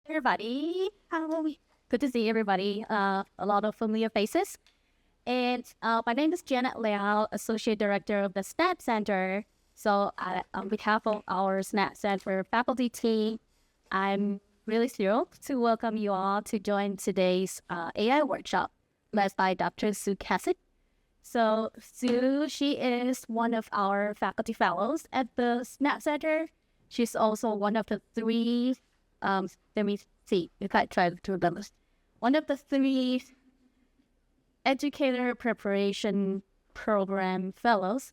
Everybody. Good to see everybody. A lot of familiar faces. And my name is Janet Liao, Associate Director of the SNAP Center. So on behalf of our SNAP Center faculty team, I'm really thrilled to welcome you all to join today's AI workshop led by Dr. Sue Kasun. So Sue, she is one of our faculty fellows at the SNAP Center. She's also one of the three, let me see if I try to remember. One of the three Educator Preparation Program Fellows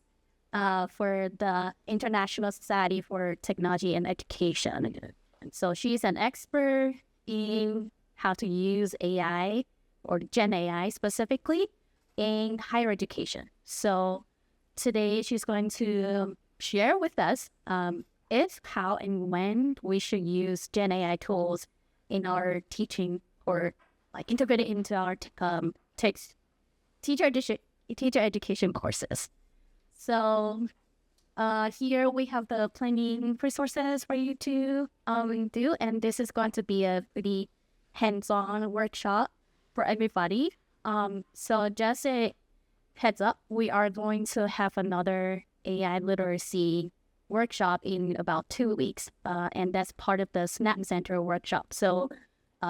for the International Society for Technology and Education. And so she's an expert in how to use AI or GenAI specifically in higher education. So today she's going to share with us if, how, and when we should use GenAI tools in our teaching or like integrate it into our teacher education courses. So here we have the planning resources for you to do, and this is going to be a pretty hands-on workshop for everybody. So just a heads up, we are going to have another AI literacy workshop in about 2 weeks, and that's part of the SNAP Center workshop. So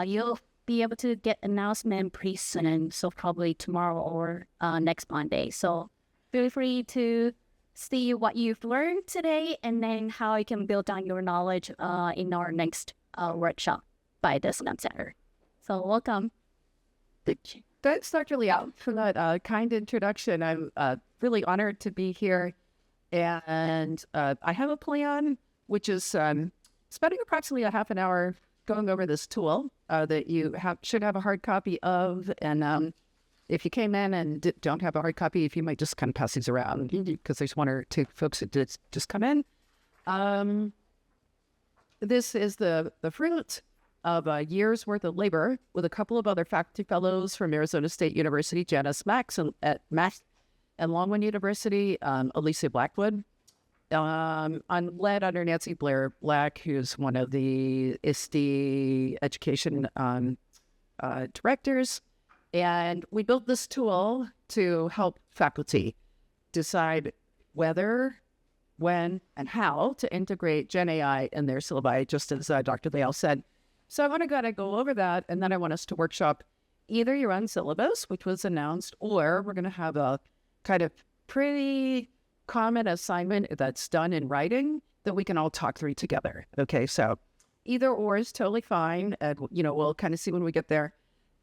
you'll be able to get announcement pretty soon, so probably tomorrow or next Monday. So feel free to see what you've learned today and then how you can build on your knowledge in our next workshop by the SNAP Center. So welcome. Thanks, Dr. Liao, for that kind introduction. I'm really honored to be here. And I have a plan, which is spending approximately a half an hour going over this tool that you should have a hard copy of. And if you came in and don't have a hard copy, if you might just kind of pass these around, because there's one or two folks that did just come in. This is the fruit of a year's worth of labor with a couple of other faculty fellows from Arizona State University, Janice Max at Max and Longwood University, Alicia Blackwood. I'm led under Nancy Blair Black, who's one of the ISTE education directors. And we built this tool to help faculty decide whether, when, and how to integrate GenAI in their syllabi, just as Dr. Liao said. So I want to kind of go over that, and then I want us to workshop either your own syllabus, which was announced, or we're going to have a kind of pretty common assignment that's done in writing that we can all talk through together. Okay, so either or is totally fine, and we'll kind of see when we get there.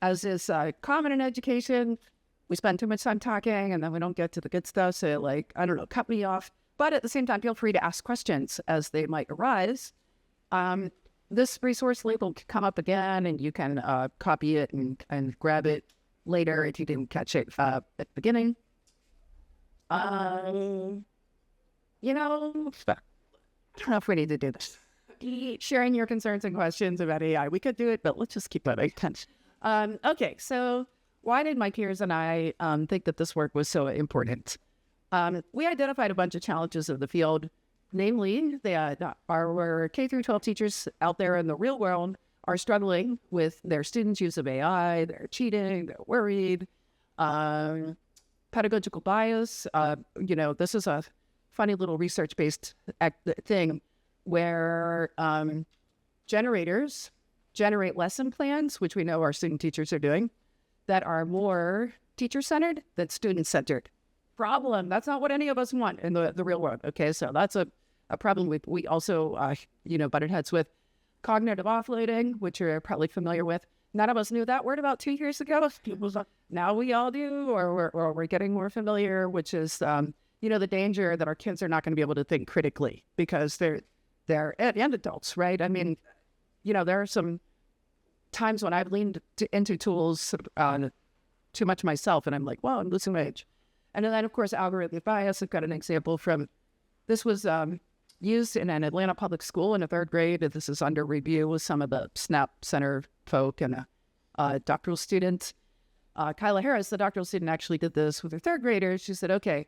As is common in education, we spend too much time talking, and then we don't get to the good stuff. So, cut me off. But at the same time, feel free to ask questions as they might arise. This resource label can come up again, and you can copy it and grab it later if you didn't catch it at the beginning. I don't know if we need to do this. Sharing your concerns and questions about AI. We could do it, but let's just keep that attention. Okay, so why did my peers and I think that this work was so important? We identified a bunch of challenges of the field. Namely, our K-12 teachers out there in the real world are struggling with their students' use of AI. They're cheating. They're worried. Pedagogical bias. This is a funny little research-based thing where generators generate lesson plans, which we know our student teachers are doing, that are more teacher-centered than student-centered. Problem. That's not what any of us want in the real world. Okay, so that's a problem we also, butted heads with. Cognitive offloading, which you're probably familiar with. None of us knew that word about 2 years ago. Now we all do, or we're getting more familiar, which is, the danger that our kids are not going to be able to think critically because they're and adults, right? I mean, there are some times when I've leaned into tools too much myself, and I'm like, well, I'm losing my age. And then, of course, algorithmic bias. I've got an example from, this was used in an Atlanta public school in a third grade. This is under review with some of the SNAP Center folk and a doctoral student. Kyla Harris, the doctoral student, actually did this with her third graders. She said, okay,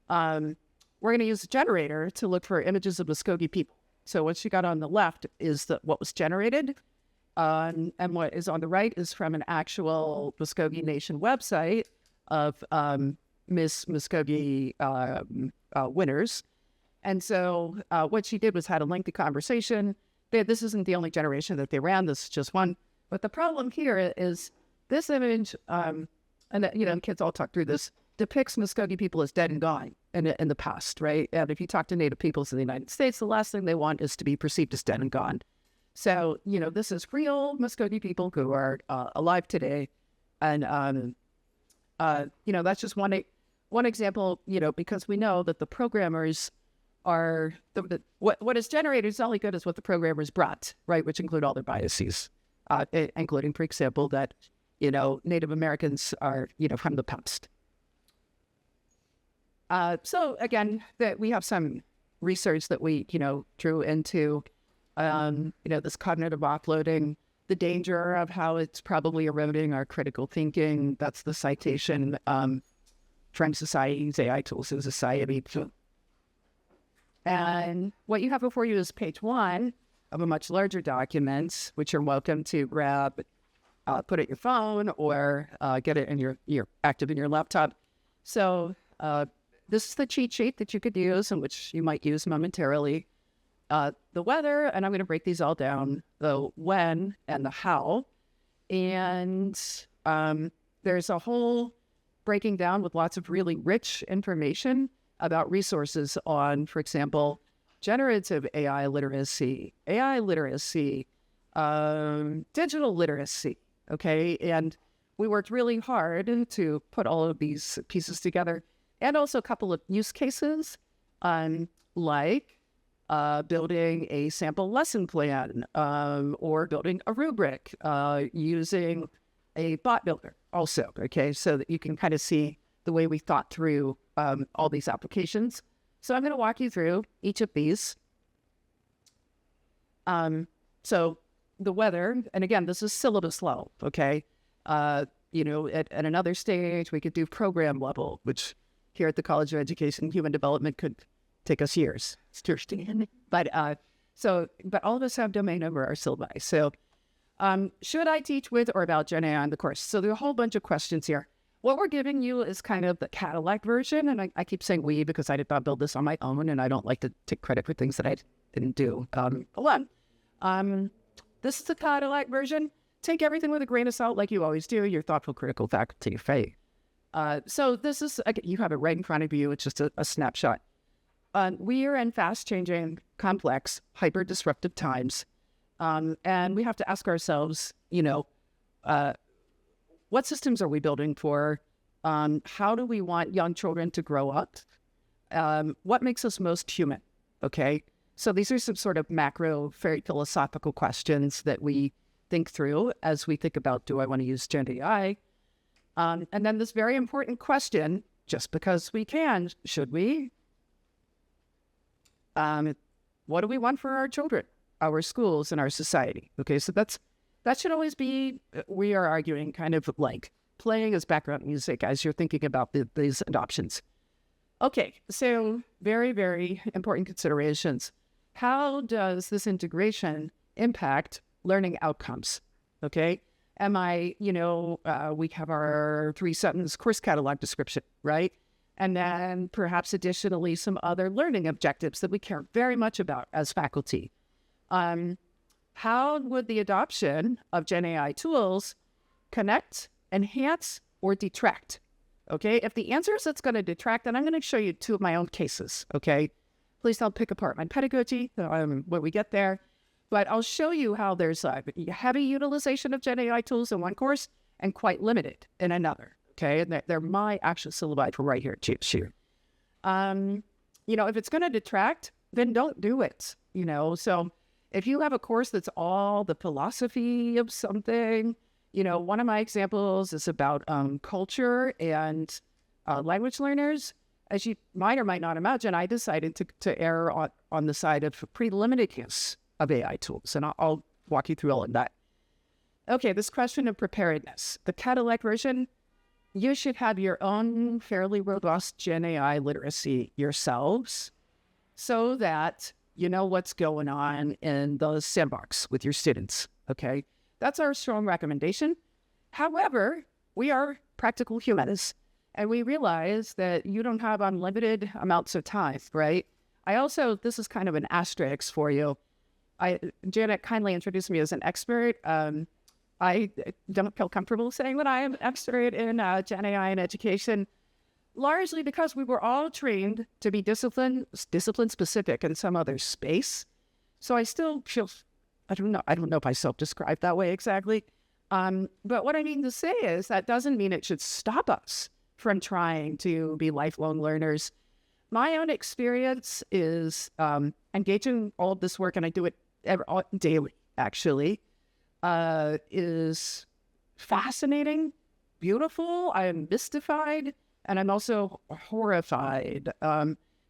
we're going to use a generator to look for images of Muskogee people. So what she got on the left is what was generated. And what is on the right is from an actual Muskogee Nation website of Miss Muskogee winners. And so what she did was had a lengthy conversation. This isn't the only generation that they ran. This is just one. But the problem here is this image, and kids all talk through this, depicts Muskogee people as dead and gone in the past, right? And if you talk to Native peoples in the United States, the last thing they want is to be perceived as dead and gone. So, this is real Muskogee people who are alive today. And, that's just one example, because we know that the programmers are, what is generated is only good as what the programmers brought, right? Which include all their biases, including, for example, that, Native Americans are, from the past. So again, that we have some research that we, drew into, this cognitive offloading, the danger of how it's probably eroding our critical thinking. That's the citation, French Society's AI Tools in Society. And what you have before you is page 1 of a much larger document, which you're welcome to grab, put it in your phone or get it in your active in your laptop. So this is the cheat sheet that you could use and which you might use momentarily. The weather, and I'm going to break these all down, the when and the how. And there's a whole breaking down with lots of really rich information about resources on, for example, generative AI literacy, digital literacy, okay? And we worked really hard to put all of these pieces together, and also a couple of use cases, like building a sample lesson plan, or building a rubric, using a bot builder also, okay? So that you can kind of see the way we thought through all these applications. So I'm going to walk you through each of these. So the weather, and again, this is syllabus level, okay? At another stage, we could do program level, which here at the College of Education and Human Development could take us years. It's interesting. But all of us have domain over our syllabi. So should I teach with or about GenAI in the course? So there are a whole bunch of questions here. What we're giving you is kind of the Cadillac version, and I keep saying we because I did not build this on my own, and I don't like to take credit for things that I didn't do alone. This is the Cadillac version. Take everything with a grain of salt like you always do, your thoughtful, critical faculty of faith. So this is, you have it right in front of you. It's just a snapshot. We are in fast-changing, complex, hyper-disruptive times, and we have to ask ourselves, what systems are we building for? How do we want young children to grow up? What makes us most human? Okay, so these are some sort of macro, very philosophical questions that we think through as we think about, do I want to use GenAI? And then this very important question, just because we can, should we? What do we want for our children, our schools, and our society? Okay, so that should always be, we are arguing, kind of like playing as background music as you're thinking about these adoptions. Okay, so very, very important considerations. How does this integration impact learning outcomes? Okay, we have our 3-sentence course catalog description, right? And then perhaps additionally some other learning objectives that we care very much about as faculty. How would the adoption of GenAI tools connect, enhance, or detract? Okay, if the answer is it's going to detract, then I'm going to show you 2 of my own cases, okay? Please don't pick apart my pedagogy when we get there. But I'll show you how there's a heavy utilization of GenAI tools in one course and quite limited in another, okay? And they're my actual syllabi for right here, cheap shoot. If it's going to detract, then don't do it, So if you have a course that's all the philosophy of something, one of my examples is about culture and language learners. As you might or might not imagine, I decided to err on the side of pretty limited use of AI tools, and I'll walk you through all of that. Okay, this question of preparedness. The Cadillac version, you should have your own fairly robust GenAI literacy yourselves so that you know what's going on in the sandbox with your students, okay? That's our strong recommendation. However, we are practical humans, and we realize that you don't have unlimited amounts of time, right? This is kind of an asterisk for you. Janet kindly introduced me as an expert. I don't feel comfortable saying that I am an expert in GenAI and education, largely because we were all trained to be discipline specific in some other space. So I still feel, I don't know if I self-describe that way exactly. But what I mean to say is that doesn't mean it should stop us from trying to be lifelong learners. My own experience is engaging all of this work, and I do it daily, actually, is fascinating, beautiful. I am mystified, and I'm also horrified.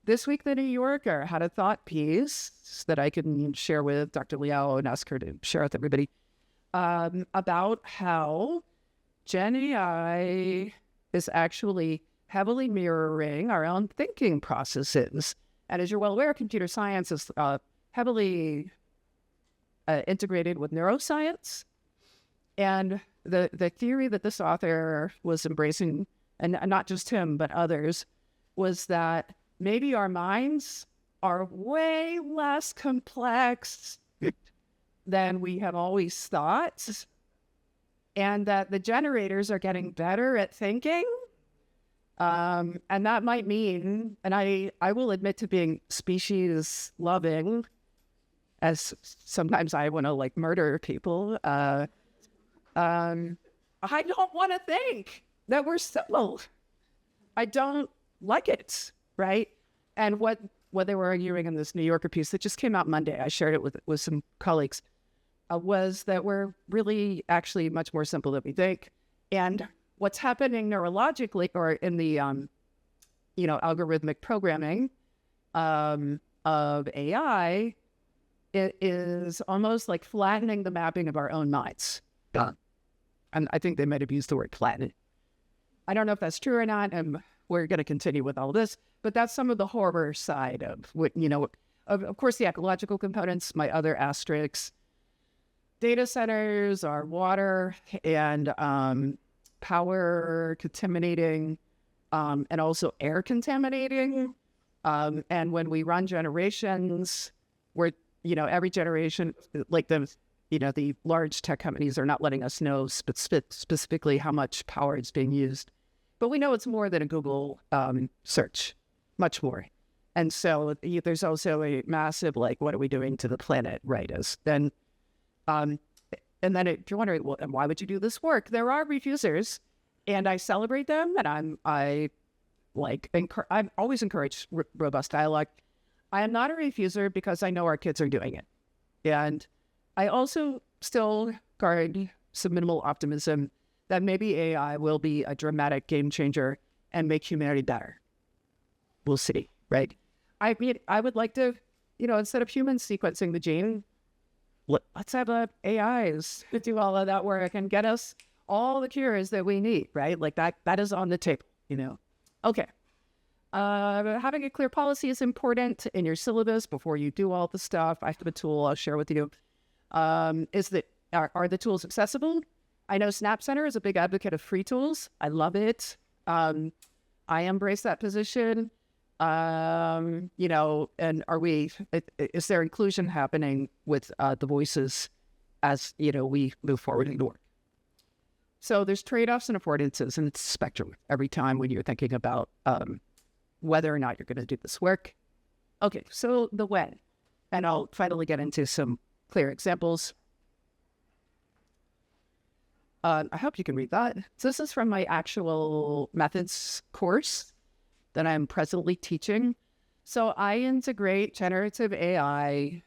This week, the New Yorker had a thought piece that I can share with Dr. Liao and ask her to share with everybody about how GenAI is actually heavily mirroring our own thinking processes. And as you're well aware, computer science is heavily integrated with neuroscience. And the theory that this author was embracing, and not just him, but others, was that maybe our minds are way less complex than we have always thought, and that the generators are getting better at thinking. And that might mean, and I will admit to being species loving, as sometimes I want to like murder people. I don't want to think that we're simple. I don't like it, right? And what they were arguing in this New Yorker piece that just came out Monday, I shared it with some colleagues, was that we're really actually much more simple than we think. And what's happening neurologically or in the, algorithmic programming of AI, it is almost like flattening the mapping of our own minds. And I think they might have used the word flatten. I don't know if that's true or not, and we're going to continue with all this, but that's some of the horror side of what, of course, the ecological components, my other asterisks. Data centers are water and power contaminating, and also air contaminating. And when we run generations, we're, every generation, like the large tech companies are not letting us know specifically how much power is being used. But we know it's more than a Google search, much more. And so there's also a massive, what are we doing to the planet, right? And then if you're wondering, well, why would you do this work? There are refusers, and I celebrate them, and I've always encouraged robust dialogue. I am not a refuser because I know our kids are doing it. And I also still guard some minimal optimism that maybe AI will be a dramatic game changer and make humanity better. We'll see, right? I mean, I would like to, instead of humans sequencing the gene, let's have AIs to do all of that work and get us all the cures that we need, right? Like that is on the table, Okay. Having a clear policy is important in your syllabus before you do all the stuff. I have a tool I'll share with you. Are the tools accessible? I know Snap Center is a big advocate of free tools. I love it. I embrace that position. And is there inclusion happening with the voices as, we move forward in the work? So there's trade-offs and affordances, and it's a spectrum every time when you're thinking about whether or not you're going to do this work. Okay, so the when, and I'll finally get into some clear examples. I hope you can read that. So this is from my actual methods course that I'm presently teaching. So I integrate generative AI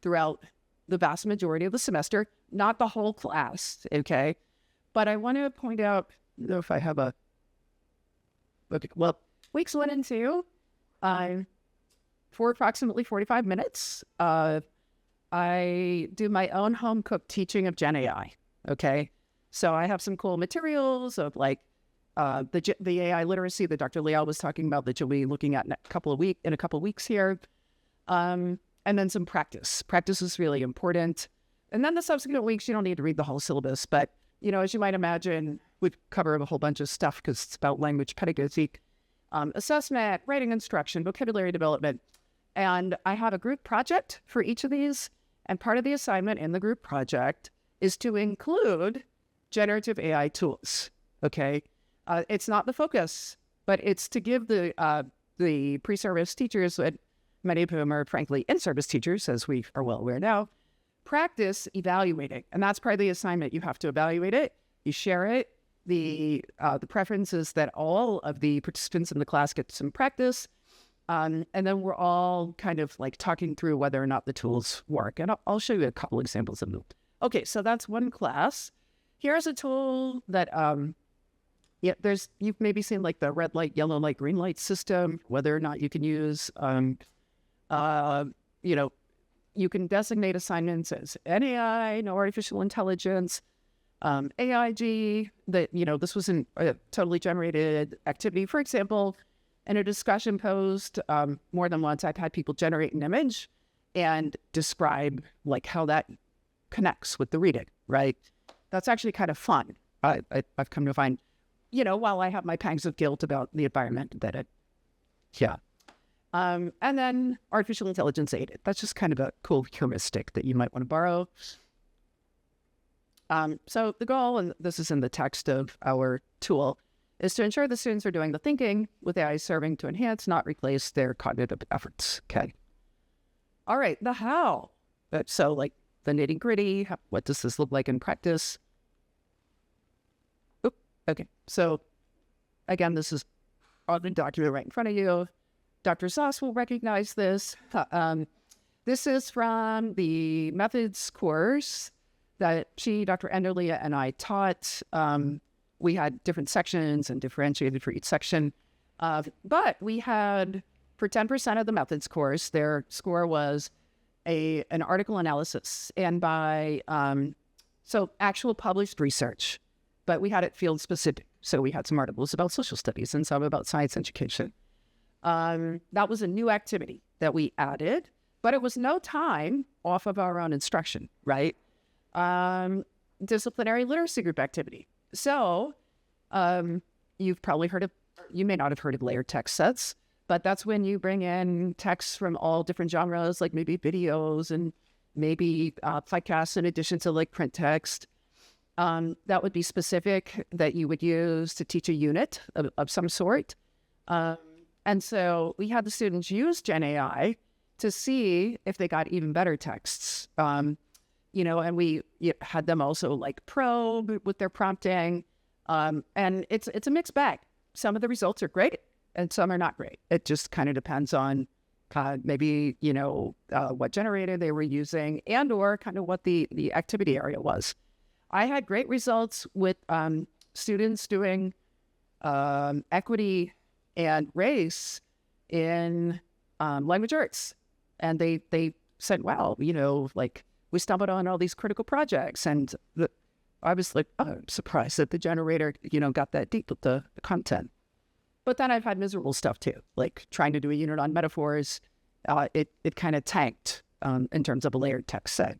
throughout the vast majority of the semester, not the whole class, okay? But I want to point out, if I have weeks 1 and 2, for approximately 45 minutes, I do my own home-cooked teaching of GenAI, okay? So I have some cool materials of the AI literacy that Dr. Liao was talking about that you'll be looking at in a couple of weeks here. And then some practice. Practice is really important. And then the subsequent weeks, you don't need to read the whole syllabus, but, as you might imagine, we cover a whole bunch of stuff because it's about language pedagogy, assessment, writing instruction, vocabulary development. And I have a group project for each of these. And part of the assignment in the group project is to include generative AI tools, okay? It's not the focus, but it's to give the pre-service teachers, many of whom are frankly in-service teachers, as we are well aware now, practice evaluating. And that's part of the assignment. You have to evaluate it, you share it. The preference is that all of the participants in the class get some practice. And then we're all kind of like talking through whether or not the tools work. And I'll show you a couple examples of them. Okay, so that's one class. Here's a tool that, you've maybe seen like the red light, yellow light, green light system, whether or not you can use, you can designate assignments as NAI, no artificial intelligence, AIG, that, this was a totally generated activity. For example, in a discussion posed more than once, I've had people generate an image and describe like how that connects with the reading, right? That's actually kind of fun. I've come to find, while I have my pangs of guilt about the environment and then artificial intelligence aided. That's just kind of a cool heuristic that you might want to borrow. So the goal, and this is in the text of our tool, is to ensure the students are doing the thinking with AI serving to enhance, not replace their cognitive efforts. Okay. All right, the how. So like the nitty gritty, what does this look like in practice? Okay, so again, this is on the document right in front of you. Dr. Zoss will recognize this. This is from the methods course that Dr. Enderle, and I taught. We had different sections and differentiated for each section. But we had, for 10% of the methods course, their score was an article analysis and by, actual published research. But we had it field specific. So we had some articles about social studies and some about science education. That was a new activity that we added, but it was no time off of our own instruction, right? Disciplinary literacy group activity. So you've probably you may not have heard of layered text sets, but that's when you bring in texts from all different genres, like maybe videos and maybe podcasts in addition to like print text. That would be specific that you would use to teach a unit of some sort. And so we had the students use GenAI to see if they got even better texts. And we had them also like probe with their prompting. And it's a mixed bag. Some of the results are great and some are not great. It just kind of depends on maybe, what generator they were using and or kind of what the activity area was. I had great results with students doing equity and race in language arts. And they said, wow, we stumbled on all these critical projects. And I was like, oh, I'm surprised that the generator, got that deep with the content. But then I've had miserable stuff too, like trying to do a unit on metaphors. It kind of tanked in terms of a layered text set.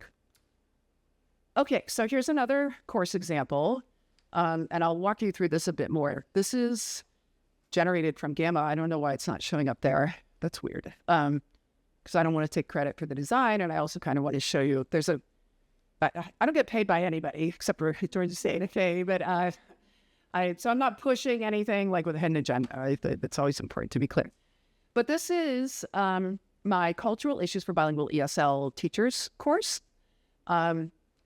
Okay, so here's another course example, and I'll walk you through this a bit more. This is generated from Gamma. I don't know why it's not showing up there. That's weird, because I don't want to take credit for the design, and I also kind of want to show you I don't get paid by anybody except for Georgia State, okay, but so I'm not pushing anything like with a hidden agenda. It's always important to be clear. But this is my Cultural Issues for Bilingual ESL Teachers course.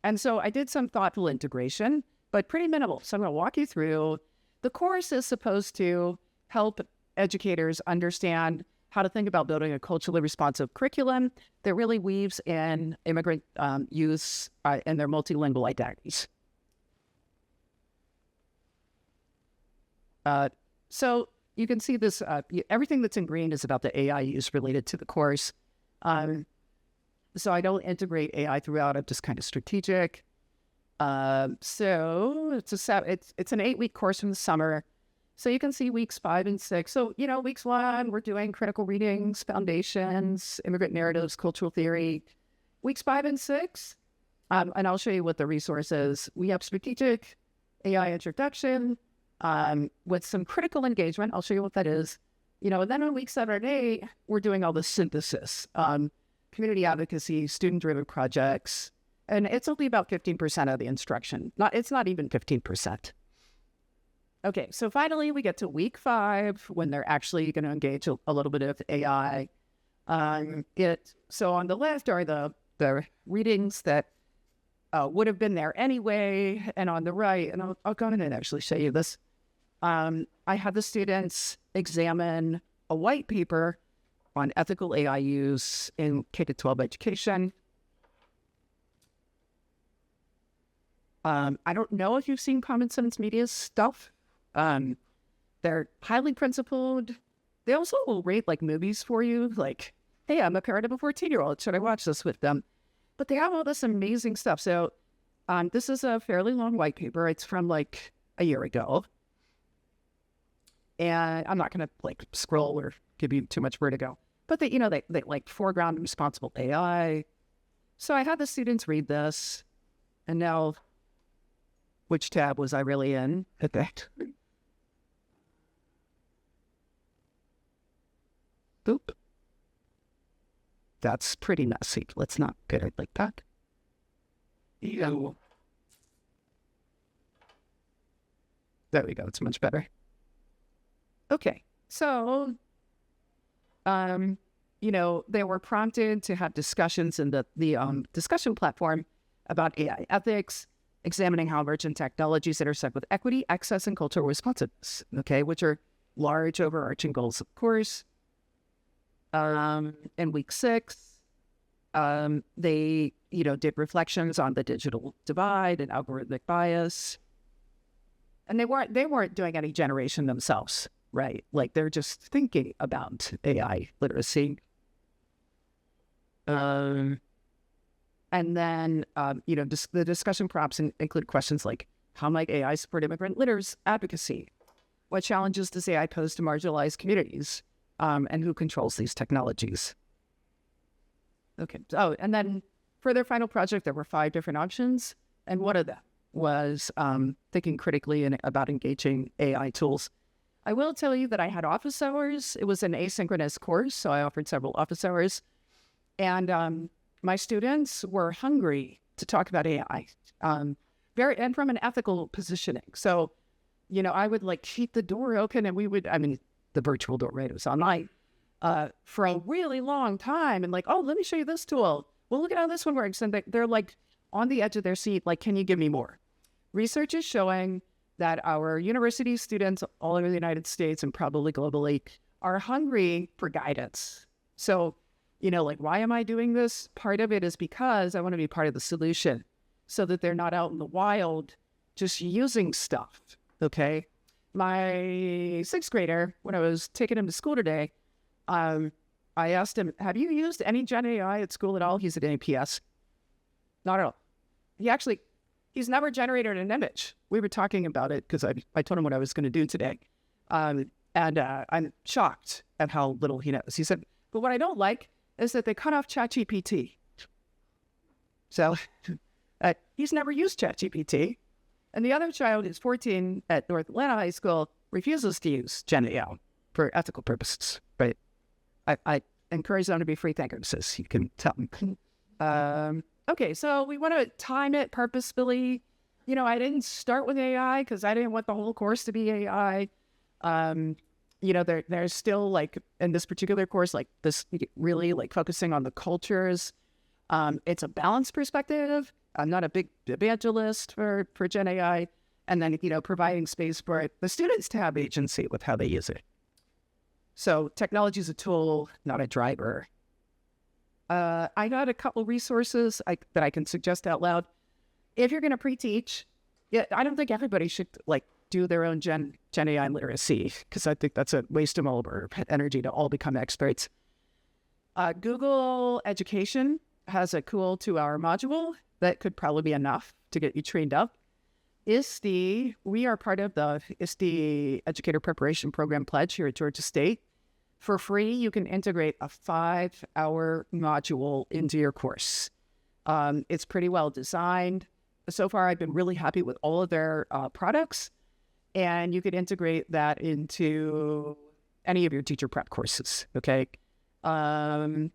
And so I did some thoughtful integration, but pretty minimal. So I'm going to walk you through. The course is supposed to help educators understand how to think about building a culturally responsive curriculum that really weaves in immigrant youth and their multilingual identities. So you can see this, everything that's in green is about the AI use related to the course. So I don't integrate AI throughout. I'm just kind of strategic. So it's an 8-week course from the summer. So you can see weeks 5 and 6. So, weeks 1, we're doing critical readings, foundations, immigrant narratives, cultural theory. Weeks 5 and 6, And I'll show you what the resource is. We have strategic AI introduction with some critical engagement. I'll show you what that is. And then on week 7 or 8, we're doing all the synthesis, community advocacy, student-driven projects. And it's only about 15% of the instruction. It's not even 15%. Okay, so finally we get to week 5 when they're actually going to engage a little bit of AI. So on the left are the readings that would have been there anyway, and on the right, and I'll go ahead and actually show you this. I had the students examine a white paper on ethical AI use in K-12 education. I don't know if you've seen Common Sense Media's stuff. They're highly principled. They also will rate like movies for you, like, hey, I'm a parent of a 14-year-old. Should I watch this with them? But they have all this amazing stuff. So this is a fairly long white paper. It's from like a year ago. And I'm not going to like scroll or give you too much vertigo. But they like foreground responsible AI. So I had the students read this. And now, which tab was I really in? Okay. Boop. That's pretty messy. Let's not get it like that. Yeah. There we go. It's much better. Okay. So, they were prompted to have discussions in the discussion platform about AI ethics, examining how emergent technologies intersect with equity, access, and cultural responsiveness, okay, which are large overarching goals, of course. In week 6, they, did reflections on the digital divide and algorithmic bias. And they weren't doing any generation themselves, right? Like they're just thinking about AI literacy. And then, the discussion prompts include questions like, how might AI support immigrant literacy advocacy? What challenges does AI pose to marginalized communities? And who controls these technologies? Okay. Oh, and then for their final project, there were 5 different options. And one of them was thinking critically about engaging AI tools. I will tell you that I had office hours. It was an asynchronous course, so I offered several office hours. And my students were hungry to talk about AI, and from an ethical positioning. So, I would like keep the door open and the virtual door, right? It was online for a really long time. And like, oh, let me show you this tool. Well, look at how this one works. And they're like on the edge of their seat, like, can you give me more? Research is showing that our university students all over the United States and probably globally are hungry for guidance. So, like, why am I doing this? Part of it is because I want to be part of the solution so that they're not out in the wild just using stuff, okay? My 6th grader, when I was taking him to school today, I asked him, have you used any GenAI at school at all? He's at APS. Not at all. He's never generated an image. We were talking about it because I told him what I was going to do today. And I'm shocked at how little he knows. He said, but what I don't like is that they cut off ChatGPT. So he's never used ChatGPT. And the other child is 14 at North Atlanta High School, refuses to use GenAI for ethical purposes, right? I encourage them to be free thinkers, as you can tell. Okay, so we want to time it purposefully. I didn't start with AI because I didn't want the whole course to be AI. There's still, like, in this particular course, like this really like focusing on the cultures. It's a balanced perspective. I'm not a big evangelist for GenAI. And then, providing space for the students to have agency with how they use it. So technology is a tool, not a driver. I got a couple resources that I can suggest out loud. If you're going to pre-teach, I don't think everybody should like do their own Gen AI literacy, because I think that's a waste of all of our energy to all become experts. Google Education has a cool 2-hour module that could probably be enough to get you trained up. ISTE, we are part of the ISTE Educator Preparation Program Pledge here at Georgia State. For free, you can integrate a 5-hour module into your course. It's pretty well designed. So far, I've been really happy with all of their products. And you could integrate that into any of your teacher prep courses, okay? Common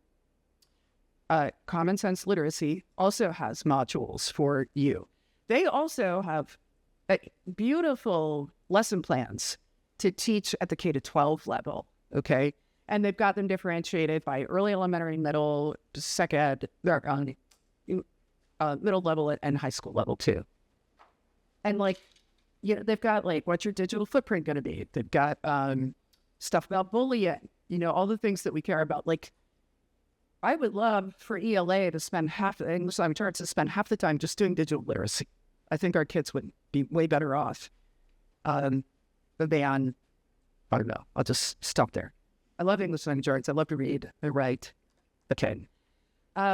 Sense Literacy also has modules for you. They also have beautiful lesson plans to teach at the K-12 level, okay? And they've got them differentiated by early elementary, middle, second, middle level, and high school level too. And like, you know, they've got like, what's your digital footprint going to be? They've got stuff about bullying, you know, all the things that we care about. Like, I would love for ELA to spend English language arts to spend half the time just doing digital literacy. I think our kids would be way better off than, I don't know, I'll just stop there. I love English language arts. I love to read and write. Okay.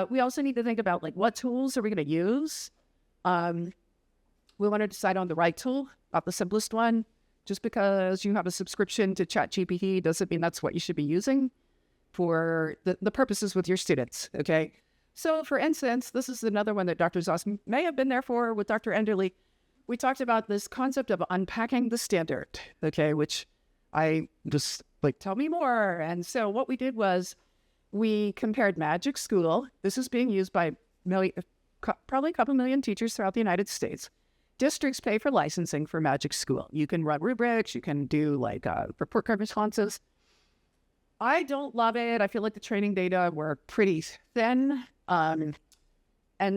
We also need to think about like, what tools are we going to use? We want to decide on the right tool, not the simplest one. Just because you have a subscription to ChatGPT doesn't mean that's what you should be using for the purposes with your students, okay? So for instance, this is another one that Dr. Zoss may have been there for with Dr. Enderle. We talked about this concept of unpacking the standard, okay, which I just like, tell me more. And so what we did was we compared Magic School. This is being used by probably a couple million teachers throughout the United States. Districts pay for licensing for Magic School. You can run rubrics. You can do like report card responses. I don't love it. I feel like the training data were pretty thin. And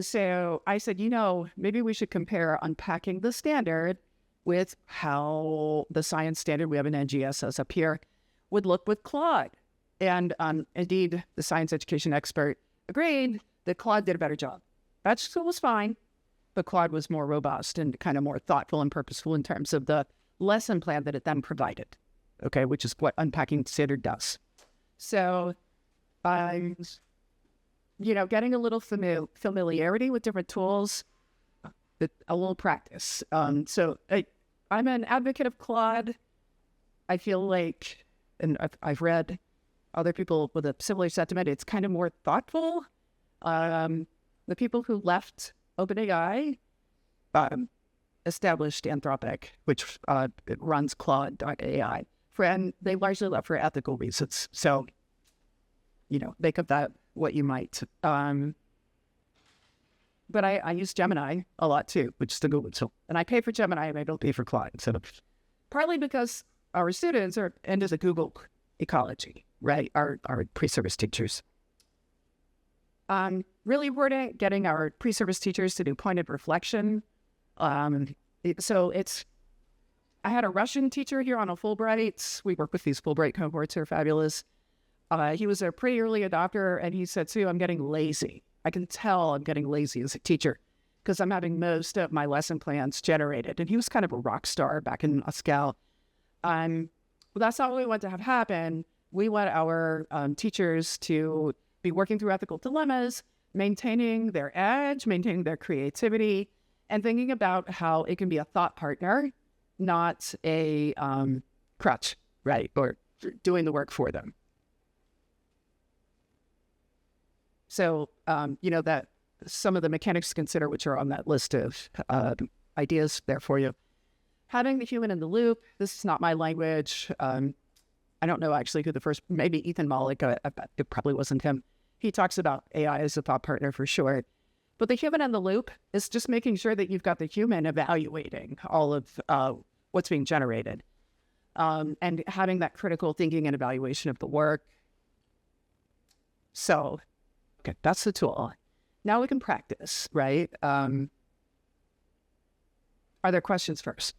so I said, you know, maybe we should compare unpacking the standard with how the science standard we have in NGSS up here would look with Claude. And indeed, the science education expert agreed that Claude did a better job. Magic School was fine, but Claude was more robust and kind of more thoughtful and purposeful in terms of the lesson plan that it then provided, okay, which is what unpacking standard does. So, you know, getting a little familiarity with different tools, a little practice. So I'm an advocate of Claude. I feel like, and I've read other people with a similar sentiment, it's kind of more thoughtful. The people who left OpenAI established Anthropic, which it runs Claude.ai. And they largely left for ethical reasons. So, you know, make of that what you might. But I use Gemini a lot too, which is the Google tool. And I pay for Gemini and I don't pay for Claude. So partly because our students are into the Google ecology, right? Our pre-service teachers. Really important, getting our pre-service teachers to do pointed reflection. I had a Russian teacher here on a Fulbright. We work with these Fulbright cohorts, they're fabulous. He was a pretty early adopter, and he said, Sue, I'm getting lazy. I can tell I'm getting lazy as a teacher because I'm having most of my lesson plans generated. And he was kind of a rock star back in Moscow. Well, that's not what we want to have happen. We want our teachers to be working through ethical dilemmas, maintaining their edge, maintaining their creativity, and thinking about how it can be a thought partner, not a crutch, right? Or doing the work for them. So, you know, that some of the mechanics to consider, which are on that list of ideas there for you. Having the human in the loop. This is not my language. I don't know actually who the first, maybe Ethan Mollick, it probably wasn't him. He talks about AI as a thought partner for sure. But the human in the loop is just making sure that you've got the human evaluating all of what's being generated. And having that critical thinking and evaluation of the work. So, okay, that's the tool. Now we can practice, right? Are there questions first?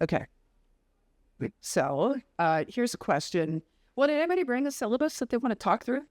Okay. So here's a question. Will anybody bring a syllabus that they want to talk through?